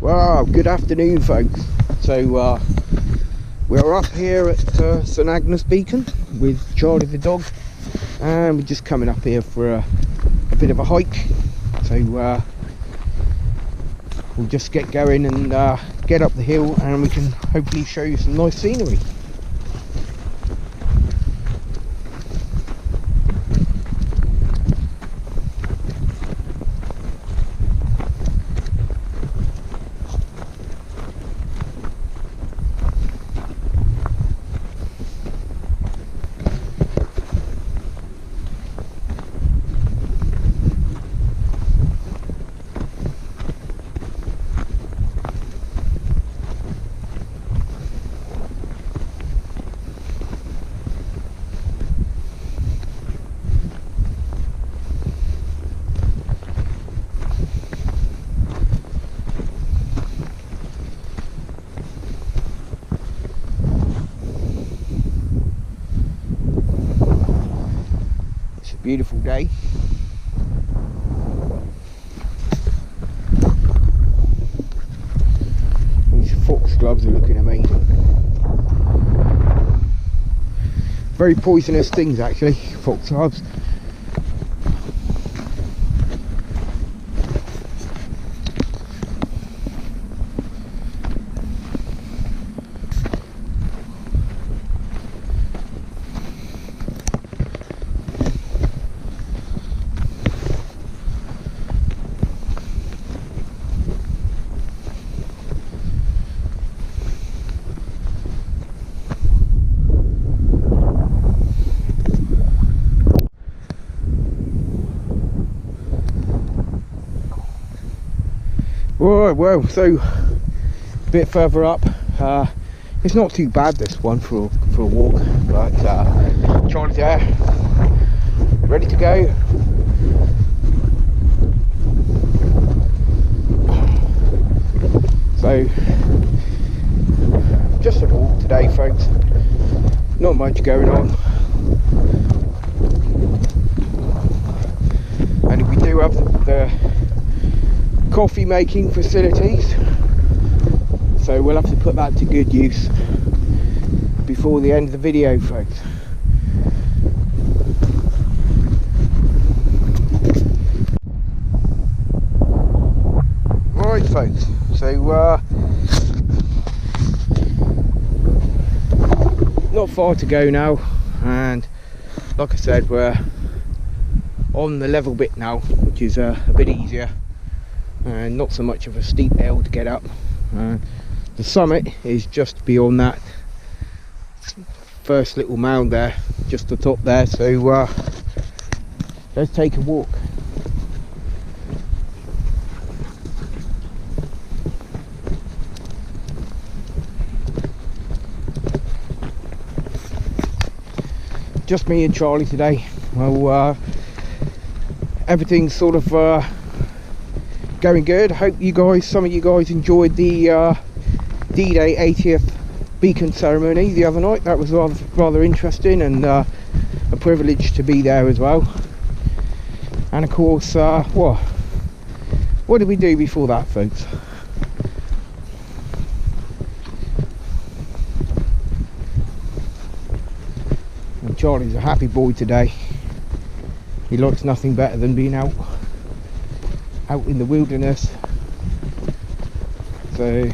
Well, good afternoon, folks. So we're up here at St.Agnes Beacon with Charlie the dog, and we're just coming up here for a bit of a hike. So we'll just get going and get up the hill, and we can hopefully show you some nice scenery. Beautiful day. These fox gloves are looking at me. Very poisonous things, actually, fox gloves. Right, well, so a bit further up, it's not too bad, this one, for a walk, but Charlie's there, ready to go. So just a walk today, folks, not much going on, and we do have the coffee making facilities, so we'll have to put that to good use before the end of the video, folks. Right, folks, so not far to go now, and like I said, we're on the level bit now, which is a bit easier and not so much of a steep hill to get up. The summit is just beyond that first little mound there, just the top there, so let's take a walk. Just me and Charlie today. Well, everything's sort of going good. Hope you guys, some of you guys, enjoyed the D-Day 80th beacon ceremony the other night. That was rather interesting, and a privilege to be there as well. And of course, what did we do before that, folks? And Charlie's a happy boy today. He likes nothing better than being out in the wilderness. So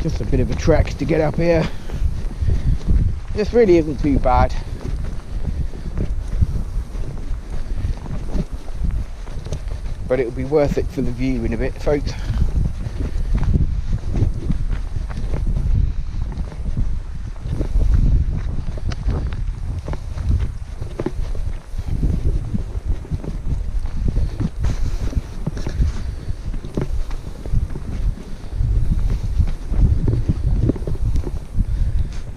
just a bit of a trek to get up here. This really isn't too bad, but it'll be worth it for the view in a bit, folks.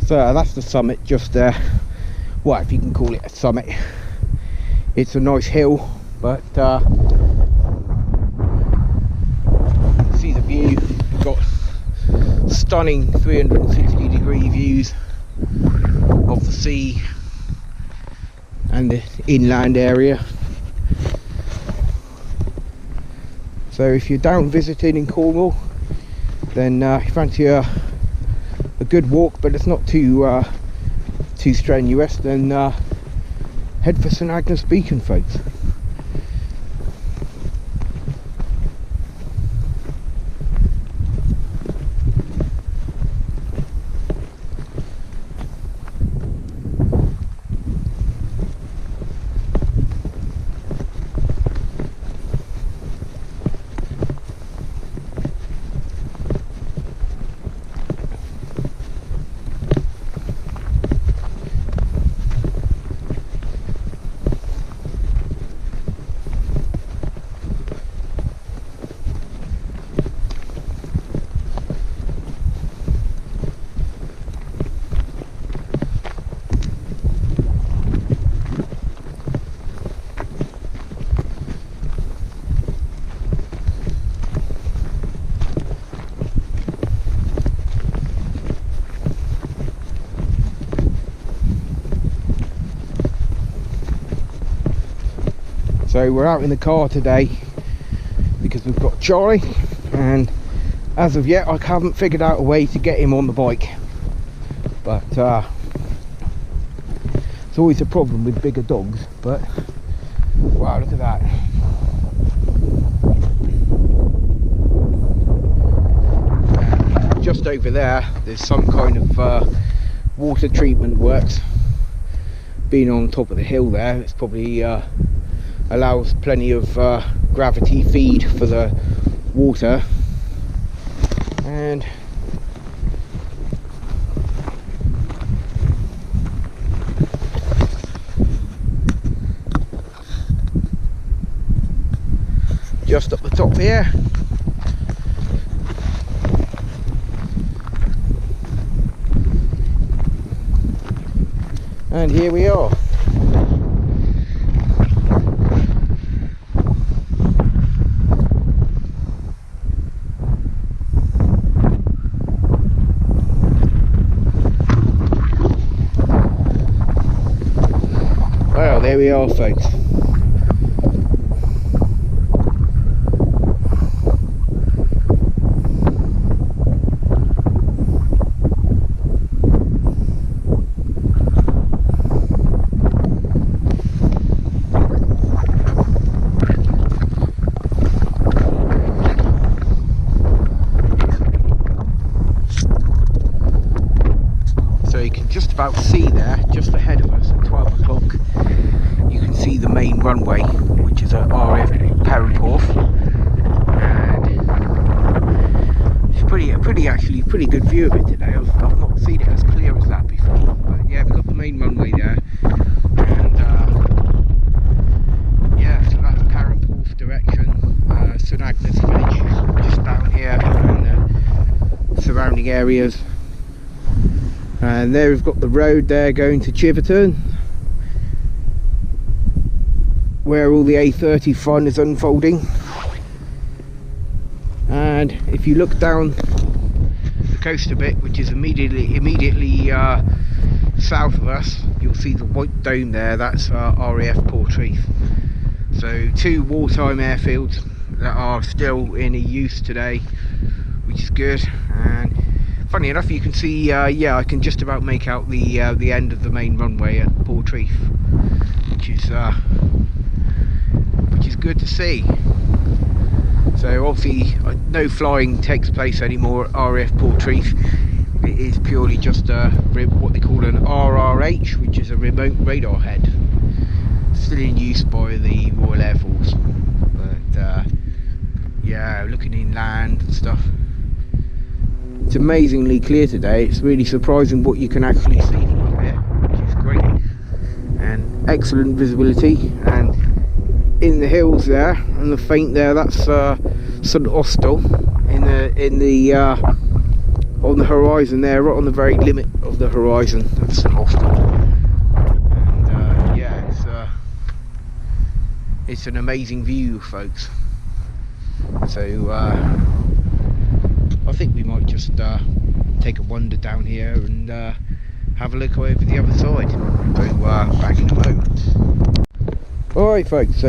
So that's the summit just there. Well, if you can call it a summit. It's a nice hill, but see the view. You've got stunning 360-degree views of the sea and the inland area. So if you're down visiting in Cornwall, then if you fancy a good walk, but it's not too strenuous, then head for St.Agnes Beacon, folks. So we're out in the car today because we've got Charlie, and as of yet I haven't figured out a way to get him on the bike, but it's always a problem with bigger dogs. But wow, look at that. Just over there's some kind of water treatment works. Being on top of the hill there, it's probably allows plenty of gravity feed for the water. And just up the top here, and here we are. Well, there we are, folks. So you can just about see there, just ahead of us at 12 o'clock, you can see the main runway, which is at RAF Perranporth, and it's actually pretty good view of it today. I've not seen it as clear as that before, but yeah, we've got the main runway there, and yeah, so that's Perranporth direction, St.Agnes village just down here and the surrounding areas. And there we've got the road there going to Chiverton, where all the A30 fun is unfolding. And if you look down the coast a bit, which is immediately south of us, you'll see the white dome there. That's RAF Portreath. So 2 wartime airfields that are still in use today, which is good. And funny enough, you can see, yeah, I can just about make out the end of the main runway at Portreath, which is good to see. So obviously, no flying takes place anymore at RAF Portreath. It is purely just what they call an RRH, which is a remote radar head, still in use by the Royal Air Force. But yeah, looking inland and stuff. It's amazingly clear today. It's really surprising what you can actually see from here, which is great, and excellent visibility. And in the hills there and the faint there, that's St. Austell in the on the horizon there, right on the very limit of the horizon. That's St. Austell. And yeah, it's an amazing view, folks. So I think we might just take a wander down here and have a look over the other side. So back in a moment. Alright, folks, so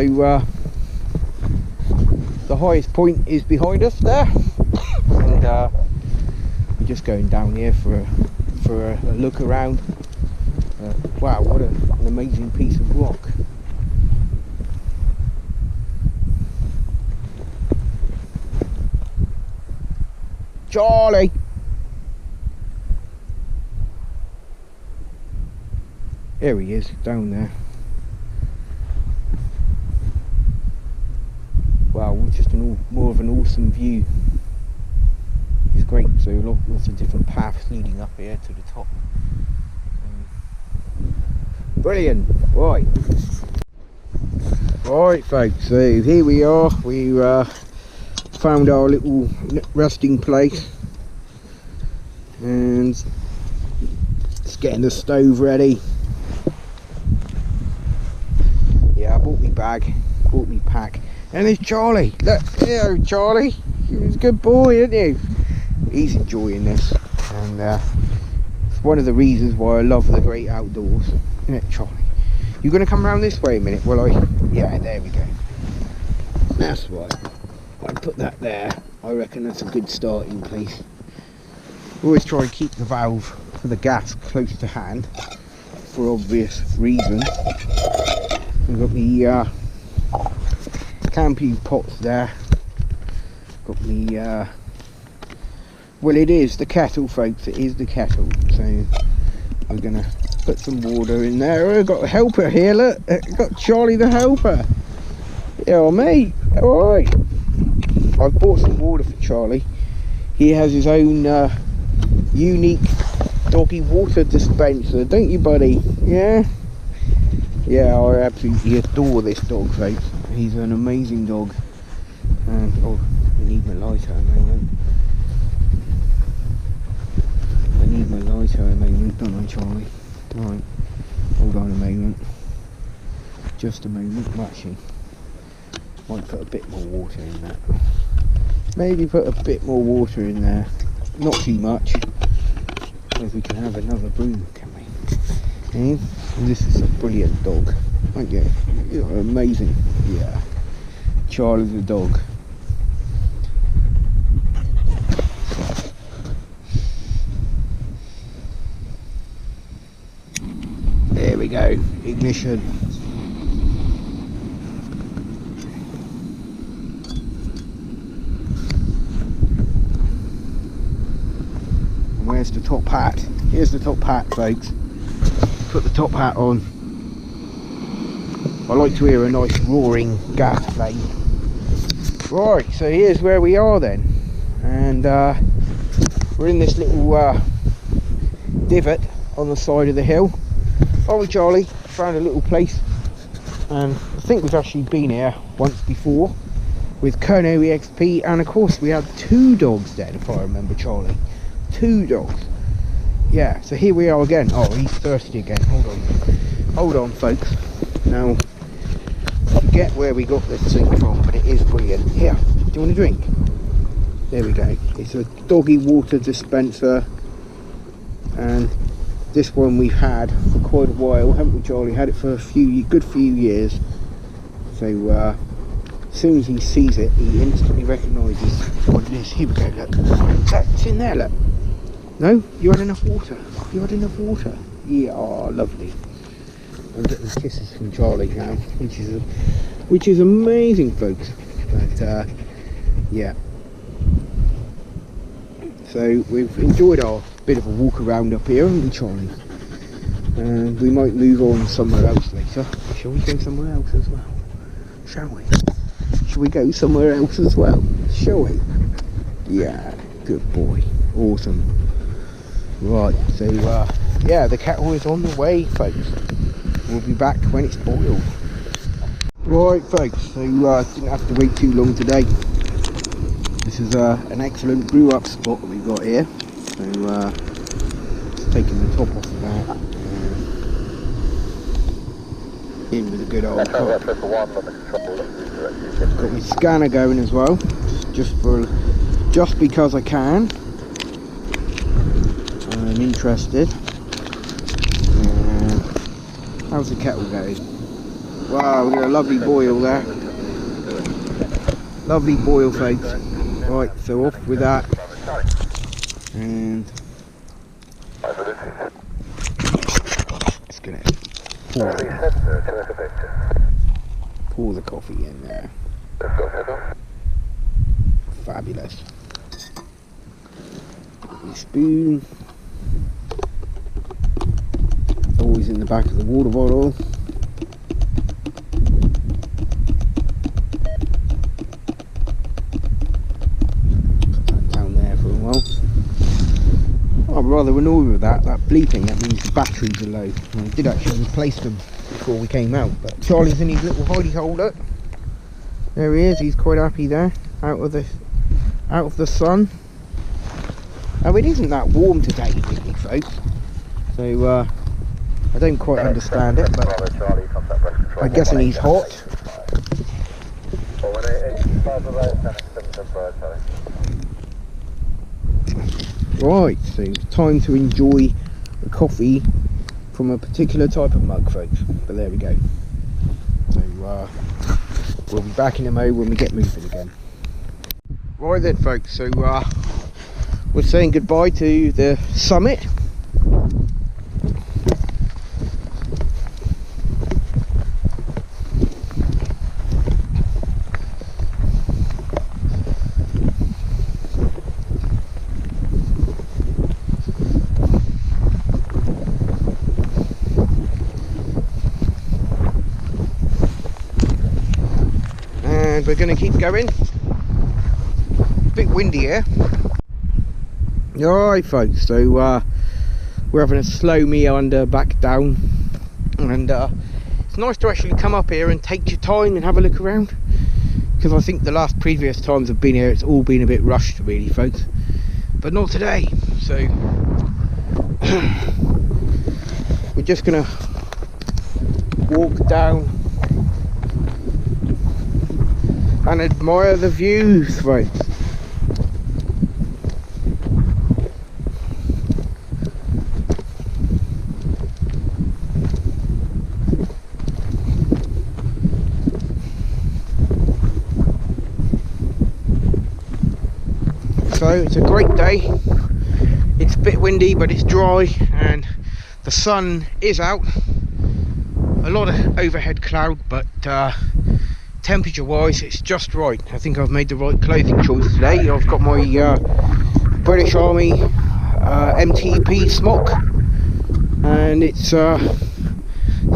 the the highest point is behind us there, and we're just going down here for a look around. Wow, what an amazing piece of rock. Charlie! There he is, down there. Wow, just more of an awesome view. It's great, so lots of different paths leading up here to the top. Brilliant! Right. Right folks, so here we are. We found our little resting place. And just getting the stove ready. Yeah, I bought me bag, bought me pack. And there's Charlie. Look, there, Charlie. He's a good boy, isn't he? He's enjoying this, and it's one of the reasons why I love the great outdoors. Isn't it, Charlie? You're going to come around this way a minute, will I? Yeah, there we go. That's right. I'll put that there. I reckon that's a good starting place. Always try and keep the valve for the gas close to hand, for obvious reasons. We've got the camping pots there. Got the well, it is the kettle, folks. It is the kettle. So we're gonna put some water in there. Oh, I've got a helper here. Look, I've got Charlie the helper. Yeah, mate. All right. I've bought some water for Charlie. He has his own unique doggy water dispenser, don't you, buddy? Yeah. Yeah, I absolutely adore this dog, folks. He's an amazing dog. And oh, I need my lighter a moment. I need my lighter a moment, don't I, Charlie? Right, hold on a moment. Just a moment. Actually, might put a bit more water in that. Maybe put a bit more water in there. Not too much. Because we can have another brew, can we? Okay. And this is a brilliant dog, aren't you? You're amazing. Yeah. Charlie's the dog. There we go. Ignition. And where's the top hat? Here's the top hat, folks. Put the top hat on. I like to hear a nice roaring gas flame. Right, so here's where we are then, and we're in this little divot on the side of the hill. Oh, Charlie, found a little place, and I think we've actually been here once before with Kerno EXP, and of course we had 2 dogs then, if I remember, Charlie. 2 dogs. Yeah, so here we are again. Oh, he's thirsty again. Hold on, folks. Now, I forget where we got this thing from, but it is brilliant. Here, do you want a drink? There we go. It's a doggy water dispenser, and this one we've had for quite a while, haven't we, Charlie? Had it for a good few years. So as soon as he sees it, he instantly recognises what it is. Here we go. Look, it's in there. Look. No, you had enough water. You had enough water. Yeah, oh, lovely. I'm getting kisses from Charlie now, which is amazing, folks. But yeah. So we've enjoyed our bit of a walk around up here, haven't we, Charlie? And we might move on somewhere else later. Shall we go somewhere else as well? Shall we? Shall we go somewhere else as well? Shall we? Yeah, good boy. Awesome. Right, so yeah, the kettle is on the way, folks. We'll be back when it's boiled. Right, folks, so didn't have to wait too long today. This is an excellent brew up spot that we've got here. So just taking the top off of that. In with a good old top. Got my scanner going as well, just because I can. I'm interested. How's the kettle going? Wow, we got a lovely boil there. Lovely boil, folks. Right, so off with that. And just gonna pour the coffee in there. Fabulous. Spoon. Always in the back of the water bottle. Put that down there for a while. I'm rather annoyed with that bleeping. That means the batteries are low. I did actually replace them before we came out, but Charlie's in his little hidey holder. There he is. He's quite happy there, out of the sun. Oh, it isn't that warm today, really, folks. So I don't quite understand it, but I'm guessing he's hot. Right, so time to enjoy the coffee from a particular type of mug, folks. But there we go. So we'll be back in a mo when we get moving again. Right then, folks, so we're saying goodbye to the summit. And we're going to keep going. A bit windy here. Alright, folks, so we're having a slow meander back down, and it's nice to actually come up here and take your time and have a look around, because I think the last previous times I've been here it's all been a bit rushed, really, folks, but not today. So we're just gonna walk down and admire the views, folks. So it's a great day. It's a bit windy, but it's dry and the sun is out. A lot of overhead cloud, but temperature wise it's just right. I think I've made the right clothing choice today. I've got my British Army MTP smock, and it's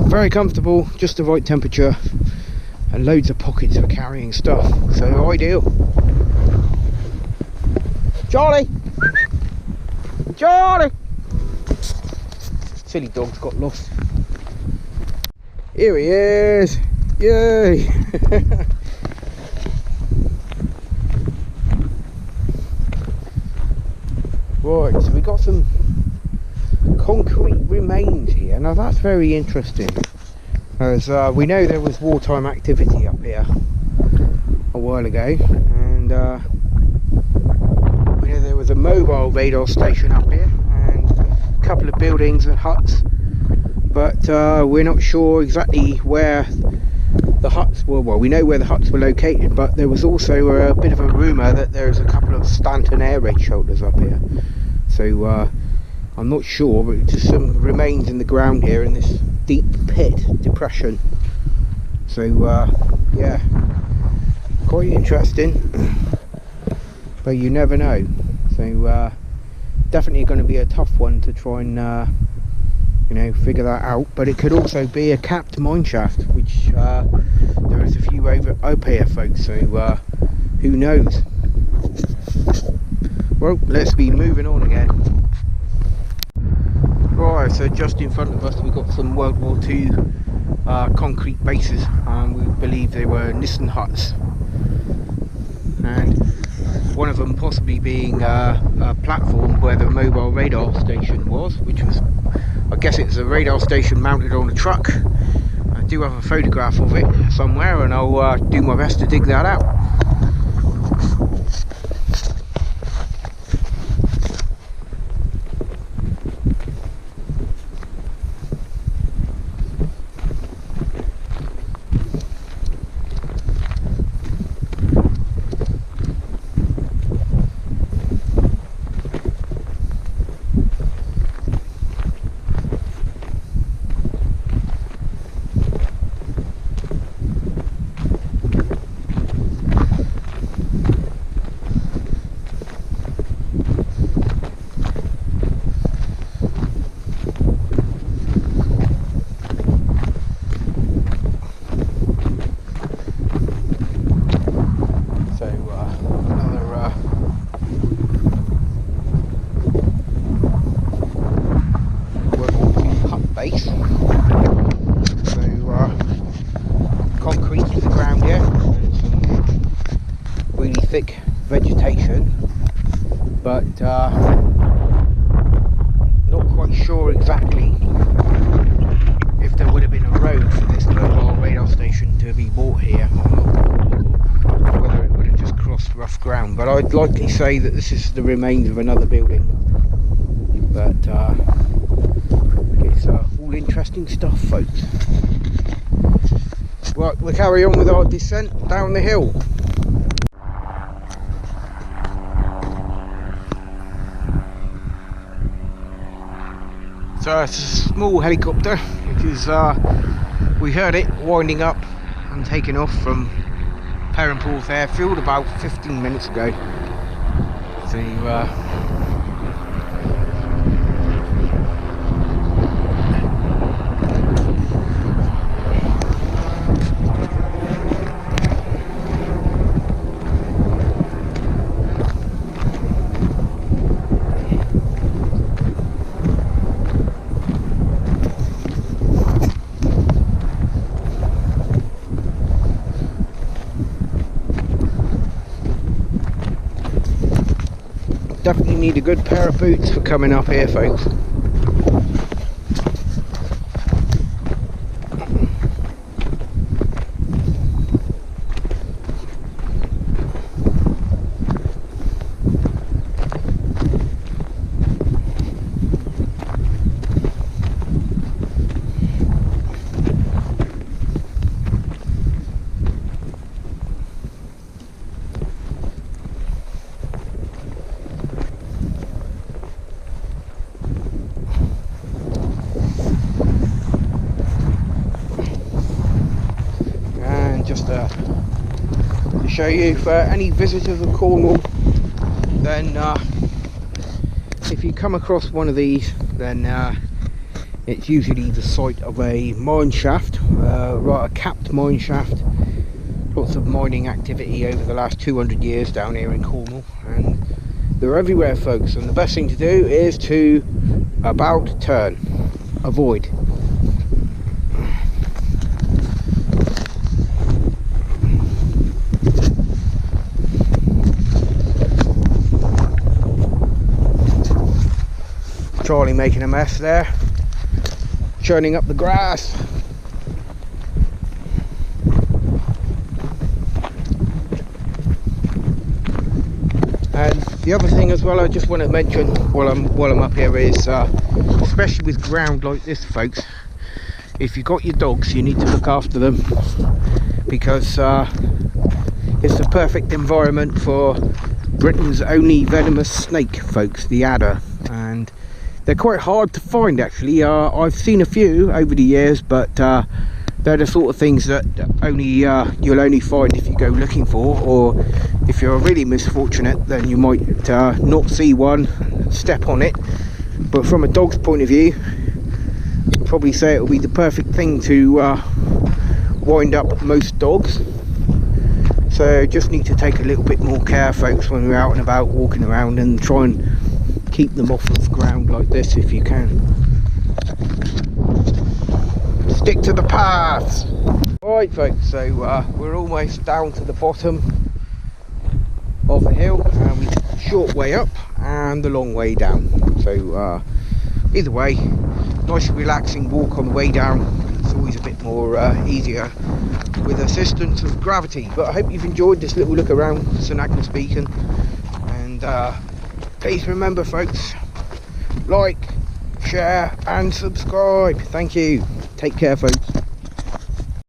very comfortable, just the right temperature, and loads of pockets for carrying stuff, so ideal. Charlie! Charlie! Silly dog's got lost. Here he is! Yay! Right, so we got some concrete remains here. Now that's very interesting, as we know there was wartime activity up here a while ago, and we know there was a mobile radar station up here and a couple of buildings and huts, but we're not sure exactly where the huts were. Well, we know where the huts were located, but there was also a bit of a rumour that there's a couple of Stanton air raid shelters up here. So I'm not sure, but just some remains in the ground here in this deep pit depression. So yeah, quite interesting, but you never know. So definitely going to be a tough one to try and you know, figure that out. But it could also be a capped mine shaft, which there is a few up here, folks, so who knows. Well, let's be moving on again. Right, so just in front of us we've got some World War II concrete bases, and we believe they were Nissen huts, and one of them possibly being a platform where the mobile radar station was, which was, I guess it's a radar station mounted on a truck. I do have a photograph of it somewhere, and I'll do my best to dig that out. thick vegetation, but not quite sure exactly if there would have been a road for this mobile radar station to be bought here or not, or whether it would have just crossed rough ground. But I'd likely say that this is the remains of another building. But it's all interesting stuff, folks. Right, we'll carry on with our descent down the hill. So it's a small helicopter, which is we heard it winding up and taking off from Perranporth airfield about 15 minutes ago. So definitely need a good pair of boots for coming up here, folks. Just to show you, for any visitors of Cornwall, then if you come across one of these, then it's usually the site of a mine shaft, right, a capped mine shaft. Lots of mining activity over the last 200 years down here in Cornwall, and they're everywhere, folks, and the best thing to do is to about turn, avoid. Charlie making a mess there, churning up the grass. And the other thing as well I just want to mention while I'm up here is, especially with ground like this, folks, if you've got your dogs, you need to look after them, because it's the perfect environment for Britain's only venomous snake, folks, the adder. And they're quite hard to find, actually. I've seen a few over the years, but they're the sort of things that you'll only find if you go looking for, or if you're really misfortunate, then you might not see one, step on it. But from a dog's point of view, I'd probably say it will be the perfect thing to wind up most dogs. So just need to take a little bit more care, folks, when we're out and about walking around, and try and keep them off of ground like this if you can. Stick to the paths. Alright, folks, so we're almost down to the bottom of the hill, and we've got a short way up and the long way down. So either way, nice and relaxing walk on the way down. It's always a bit more easier with assistance of gravity. But I hope you've enjoyed this little look around St.Agnes Beacon, and please remember, folks, like, share and subscribe. Thank you. Take care, folks.